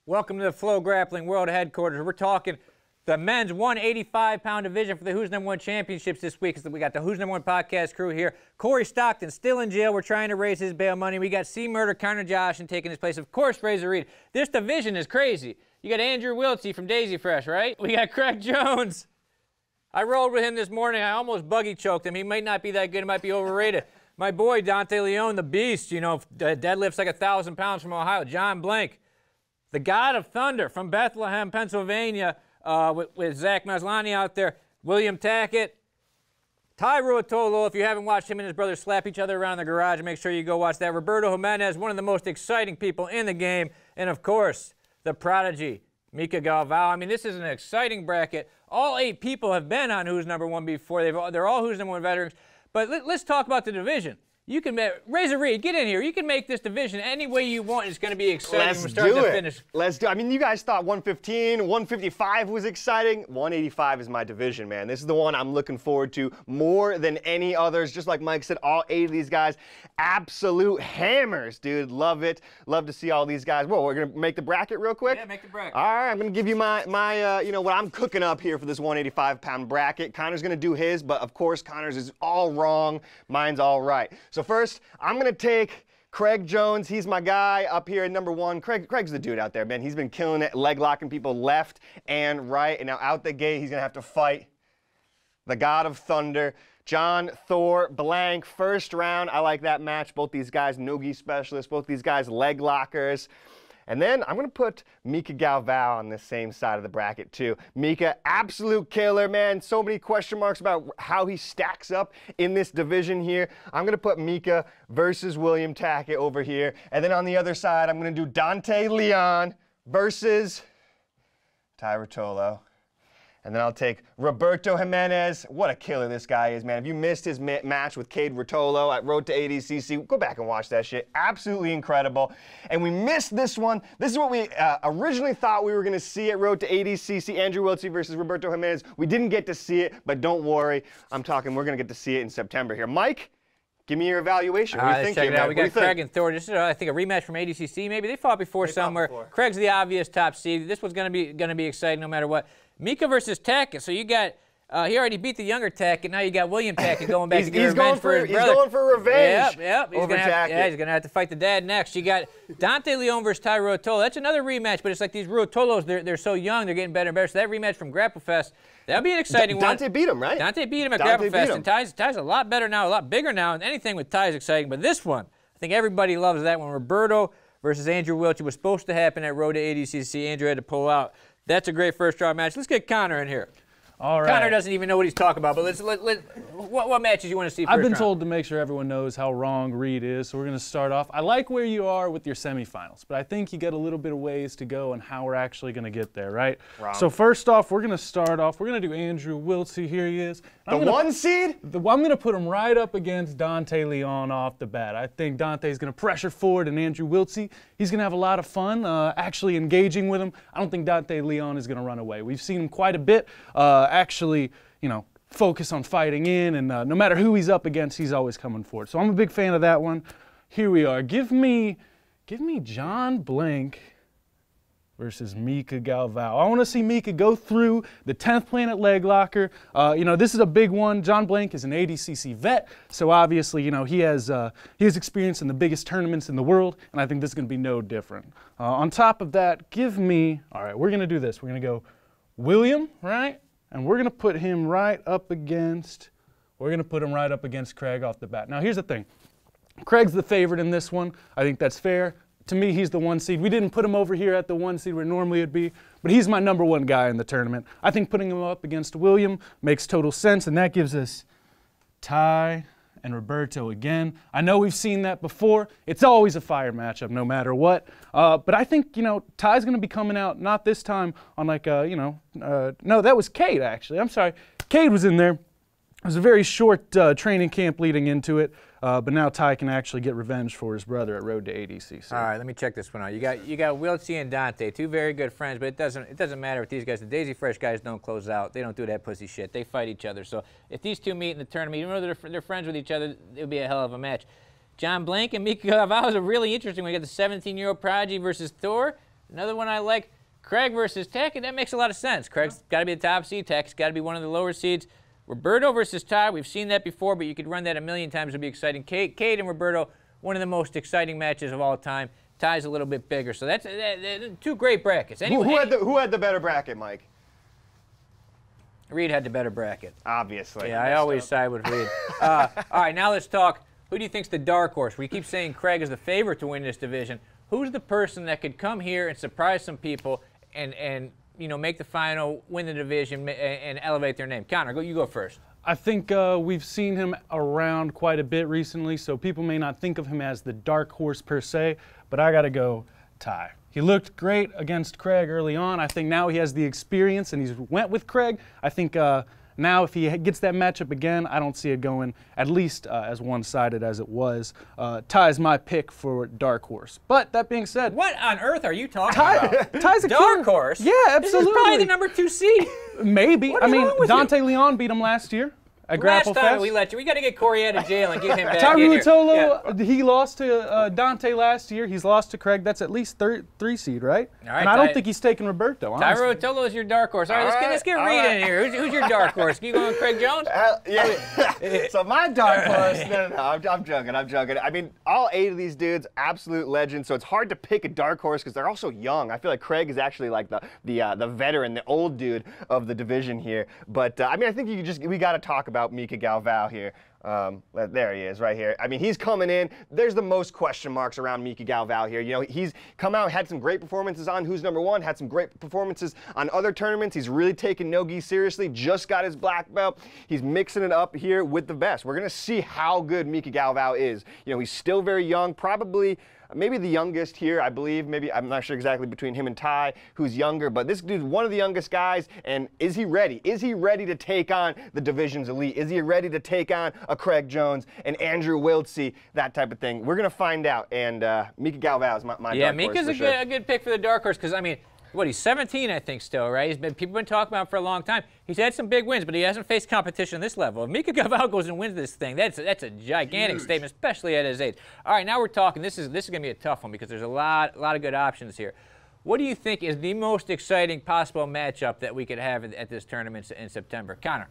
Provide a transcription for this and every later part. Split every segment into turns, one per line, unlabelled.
Welcome to the FloGrappling World Headquarters. We're talking the men's 185-pound division for the Who's Number One Championships this week. We got the Who's Number One Podcast crew here. Corey Stockton still in jail. We're trying to raise his bail money. We got C. Murder, Connor Joshin taking his place. Of course, Razor Reed. This division is crazy. You got Andrew Wiltsey from Daisy Fresh, right? We got Craig Jones. I rolled with him this morning. I almost buggy choked him. He might not be that good. He might be overrated. My boy, Dante Leone, the beast, you know, deadlifts like 1,000 pounds from Ohio. John Blank, the God of Thunder from Bethlehem, Pennsylvania, with Zach Maslany out there. William Tackett. Ty Ruotolo, if you haven't watched him and his brother slap each other around in the garage, make sure you go watch that. Roberto Jimenez, one of the most exciting people in the game. And, of course, the prodigy, Mika Galvao. I mean, this is an exciting bracket. All 8 people have been on Who's Number One before. They're all Who's Number One veterans. But let's talk about the division. You can Razor Reed, get in here. You can make this division any way you want. It's going to be exciting from start to finish.
Let's do it. I mean, you guys thought 115, 155 was exciting. 185 is my division, man. This is the one I'm looking forward to more than any others. Just like Mike said, all 8 of these guys, absolute hammers, dude. Love it. Love to see all these guys. Whoa, we're going to make the bracket real quick?
Yeah, make the bracket.
All right, I'm going to give you my you know, what I'm cooking up here for this 185-pound bracket. Connor's going to do his, but of course, Connor's is all wrong. Mine's all right. So first, I'm going to take Craig Jones. He's my guy up here at number 1. Craig's the dude out there, man. He's been killing it, leg locking people left and right. And now out the gate, he's going to have to fight the God of Thunder, John Thor Blank. First round, I like that match. Both these guys, no-gi specialists. Both these guys, leg lockers. And then I'm going to put Mika Galvao on this same side of the bracket, too. Mika, absolute killer, man. So many question marks about how he stacks up in this division here. I'm going to put Mika versus William Tackett over here. And then on the other side, I'm going to do Dante Leon versus Ty Ruotolo. And then I'll take Roberto Jimenez. What a killer this guy is, man. If you missed his match with Cade Ruotolo at Road to ADCC, go back and watch that shit. Absolutely incredible. And we missed this one. This is what we originally thought we were going to see at Road to ADCC, Andrew Wiltsey versus Roberto Jimenez. We didn't get to see it, but don't worry. We're going to get to see it in September here. Mike, give me your evaluation. What do you think?
Check it out. We got Craig and Thor. Just I think a rematch from ADCC. Maybe they fought before somewhere. Craig's the obvious top seed. This one's going to be exciting no matter what. Mika versus Tackett. So you got he already beat the younger Tackett. Now you got William Tackett going back to get revenge for his brother.
He's going for revenge.
Yep. He's going to have to fight the dad next. You got Dante Leone versus Ty Ruotolo. That's another rematch, but it's like these Ruotolos, they're so young, they're getting better and better. So that rematch from Grapple Fest, that'll be an exciting one.
Dante beat him, right?
Dante beat him at Grapple Fest, and Ty's a lot better now, a lot bigger now, and anything with Ty is exciting. But this one, I think everybody loves that one. Roberto versus Andrew Wiltsey was supposed to happen at Road to ADCC. Andrew had to pull out. That's a great first round match. Let's get Connor in here.
All right.
Connor doesn't even know what he's talking about, but what matches you want to see first
I've been
round?
told to make sure everyone knows how wrong Reed is, so we're going to start off. I like where you are with your semifinals, but I think you got a little bit of ways to go and how we're actually going to get there, right?
Wrong.
So first off, we're going to start off. We're going to do Andrew Wiltsey. Here he is.
The 1 seed?
I'm going to put him right up against Dante Leon off the bat. I think Dante's going to pressure forward, and Andrew Wiltsey, he's going to have a lot of fun actually engaging with him. I don't think Dante Leon is going to run away. We've seen him quite a bit actually, you know, focus on fighting in, and no matter who he's up against, he's always coming forward. So I'm a big fan of that one. Here we are. Give me John Blank versus Mika Galvao. I want to see Mika go through the 10th Planet Leg Locker. You know, this is a big one. John Blank is an ADCC vet, so obviously, you know, he has experience in the biggest tournaments in the world, and I think this is going to be no different. On top of that, give me, all right, we're going to do this. We're going to go William, right? And we're going to put him right up against Craig off the bat. Now, here's the thing. Craig's the favorite in this one. I think that's fair. To me, he's the 1 seed. We didn't put him over here at the 1 seed where normally it'd be, but he's my number 1 guy in the tournament. I think putting him up against William makes total sense, and that gives us Ty and Roberto again. I know we've seen that before. It's always a fire matchup no matter what. But I think, you know, Ty's going to be coming out, not this time on like, no, that was Cade actually. I'm sorry. Cade was in there. It was a very short training camp leading into it. But now Ty can actually get revenge for his brother at Road to ADCC.
All right, let me check this one out. You got Wiltsey and Dante, 2 very good friends, but it doesn't matter with these guys. The Daisy Fresh guys don't close out. They don't do that pussy shit. They fight each other. So if these 2 meet in the tournament, even though they're friends with each other, it would be a hell of a match. John Blank and Mika Galvao is a really interesting one. We got the 17-year-old prodigy versus Thor. Another one I like, Craig versus Tech, and that makes a lot of sense. Craig's got to be the top seed. Tech's got to be one of the lower seeds. Roberto versus Ty, we've seen that before, but you could run that a million times. It'd be exciting. Cade and Roberto, one of the most exciting matches of all time. Ty's a little bit bigger, so that's two great brackets.
Who had the better bracket, Mike?
Reed had the better bracket.
Obviously.
Yeah, I always side with Reed. All right, now let's talk. Who do you think's the dark horse? We keep saying Craig is the favorite to win this division. Who's the person that could come here and surprise some people and make the final, win the division, and elevate their name? Connor, you go first.
I think we've seen him around quite a bit recently, so people may not think of him as the dark horse per se, but I got to go Ty. He looked great against Craig early on. I think now he has the experience, and he's went with Craig. I think now if he gets that matchup again, I don't see it going at least as one-sided as it was. Ty's my pick for dark horse. But that being said,
what on earth are you talking about?
Ty's a
dark horse?
Yeah, absolutely.
This is probably the number 2 seed.
Maybe.
What is wrong with
Dante
you?
Leon beat him last year.
Last time we let you. We got to get Corey out of jail and get him back
Ty
in here.
Ruotolo, he lost to Dante last year. He's lost to Craig. That's at least 3 seed, right?
All right,
and I don't think he's taking Roberto, honestly.
Ty Ruotolo is your dark horse. All right, let's get Reed in here. Who's your dark horse? You going with Craig Jones?
Yeah. So my dark horse, no, I'm joking. I mean, all 8 of these dudes, absolute legends, so it's hard to pick a dark horse because they're all so young. I feel like Craig is actually like the veteran, the old dude of the division here. But, I mean, I think we got to talk about Mika Galvao here. There he is right here. I mean, he's coming in. There's the most question marks around Mika Galvao here. You know, he's come out, had some great performances on Who's Number One, had some great performances on other tournaments. He's really taken no-gi seriously, just got his black belt. He's mixing it up here with the best. We're going to see how good Mika Galvao is. You know, he's still very young, probably maybe the youngest here, I believe. Maybe, I'm not sure exactly between him and Ty, who's younger, but this dude's one of the youngest guys, and is he ready? Is he ready to take on the division's elite? Is he ready to take on a Craig Jones and Andrew Wiltsey, that type of thing? We're going to find out, and Mika Galvao is my dark horse.
Yeah, Mika's a good pick for the dark horse, because, I mean, he's 17, I think, still, right? People have been talking about him for a long time. He's had some big wins, but he hasn't faced competition at this level. If Mika Galvao goes and wins this thing, that's a gigantic statement, especially at his age. All right, now we're talking. This is going to be a tough one because there's a lot of good options here. What do you think is the most exciting possible matchup that we could have at this tournament in September? Connor.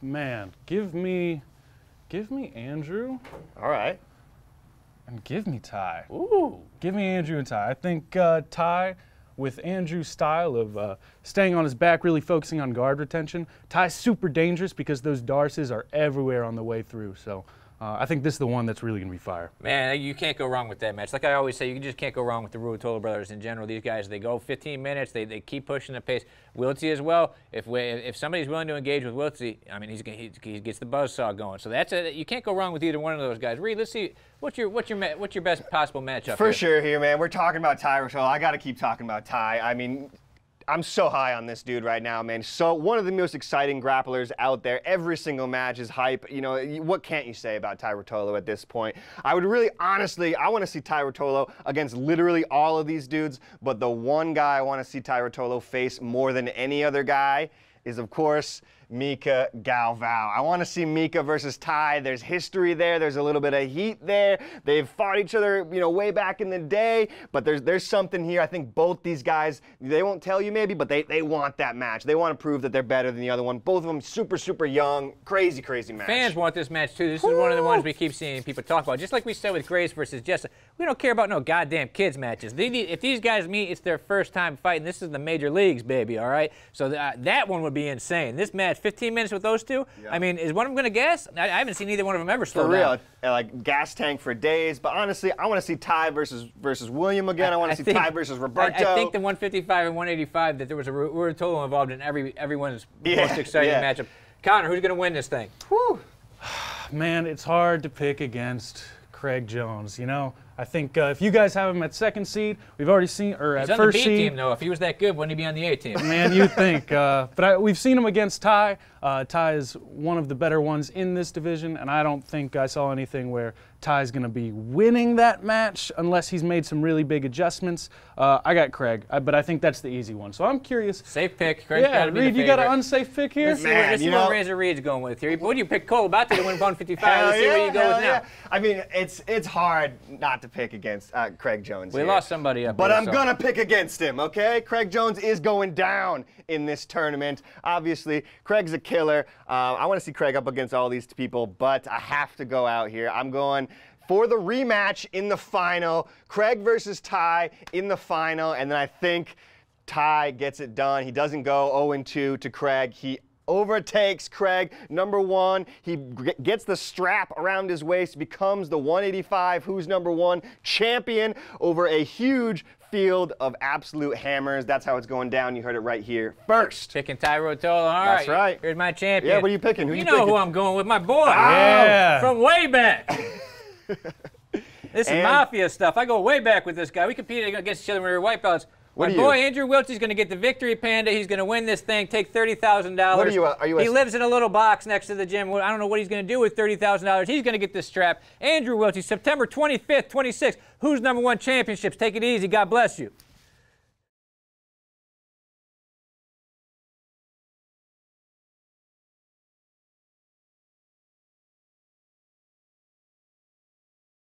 Man, give me Andrew.
All right.
And give me Ty.
Ooh.
Give me Andrew and Ty. I think Ty, with Andrew's style of staying on his back, really focusing on guard retention. Ty's super dangerous because those darces are everywhere on the way through. So I think this is the one that's really going to be fire.
Man, you can't go wrong with that match. Like I always say, you just can't go wrong with the Ruotolo brothers in general. These guys, they go 15 minutes. They keep pushing the pace. Wiltsey as well. If somebody's willing to engage with Wiltsey, I mean, he gets the buzzsaw going. So you can't go wrong with either one of those guys. Reed, let's see. What's your best possible matchup?
For sure here, man. We're talking about Ty Ruotolo. I got to keep talking about Ty. I mean, I'm so high on this dude right now, man. So one of the most exciting grapplers out there. Every single match is hype. You know, what can't you say about Ty Ruotolo at this point? I would really, honestly, I want to see Ty Ruotolo against literally all of these dudes, but the one guy I want to see Ty Ruotolo face more than any other guy is, of course, Mika Galvao. I want to see Mika versus Ty. There's history there. There's a little bit of heat there. They've fought each other, you know, way back in the day. But there's something here. I think both these guys, they won't tell you maybe, but they want that match. They want to prove that they're better than the other one. Both of them super, super young. Crazy, crazy match.
Fans want this match too. This is one of the ones we keep seeing people talk about. Just like we said with Grace versus Jessa, we don't care about no goddamn kids matches. If these guys meet, it's their first time fighting. This is the major leagues, baby, all right? So that one would be insane. This match, 15 minutes with those two? Yeah. I mean, is one of them going to guess? I haven't seen either one of them ever slow down.
For real, like gas tank for days. But honestly, I want to see Ty versus William again. I want to see Ty versus Roberto.
I think the 155 and 185, that there was a Ruotolo involved in everyone's most exciting matchup. Connor, who's going to win this thing?
Whew.
Man, it's hard to pick against Craig Jones, you know. I think if you guys have him at second seed, we've already seen, or at first seed.
He's on the B team, though. If he was that good, wouldn't he be on the A team?
Man, you'd think. But we've seen him against Ty. Ty is one of the better ones in this division, and I don't think I saw anything where Ty's going to be winning that match unless he's made some really big adjustments. I got Craig, but I think that's the easy one. So I'm curious.
Safe pick. Craig's
Yeah, Reed, you got an unsafe pick here?
Man,
This is what Razor Reed's going with here. What do you pick? Cole about to win 155. Let's see where you go with now.
I mean, it's hard not to pick against Craig Jones.
We
here.
lost somebody up
But
here,
I'm going to pick against him, okay? Craig Jones is going down in this tournament. Obviously, Craig's a killer. I want to see Craig up against all these people, but I have to go out here. I'm going for the rematch in the final. Craig versus Ty in the final, and then I think Ty gets it done. He doesn't go 0-2 to Craig. He overtakes Craig, number one. He gets the strap around his waist, becomes the 185 Who's Number One champion over a huge field of absolute hammers. That's how it's going down. You heard it right here first.
Picking Ty Rotola. All right.
That's right.
Here's my champion.
Yeah, what are you picking? Who
you
you
know
picking?
who I'm going with, my boy.
Yeah.
From way back. This is mafia stuff. I go way back with this guy. We competed against each other when we were white belts.
What
My
are you?
boy Andrew Wiltie's going to get the victory panda. He's going to win this thing, take $30,000.
What are you? Are you?
He lives in a little box next to the gym. I don't know what he's going to do with $30,000. He's going to get this strap. Andrew Wiltie, September 25th, 26th. Who's Number One Championships? Take it easy. God bless you.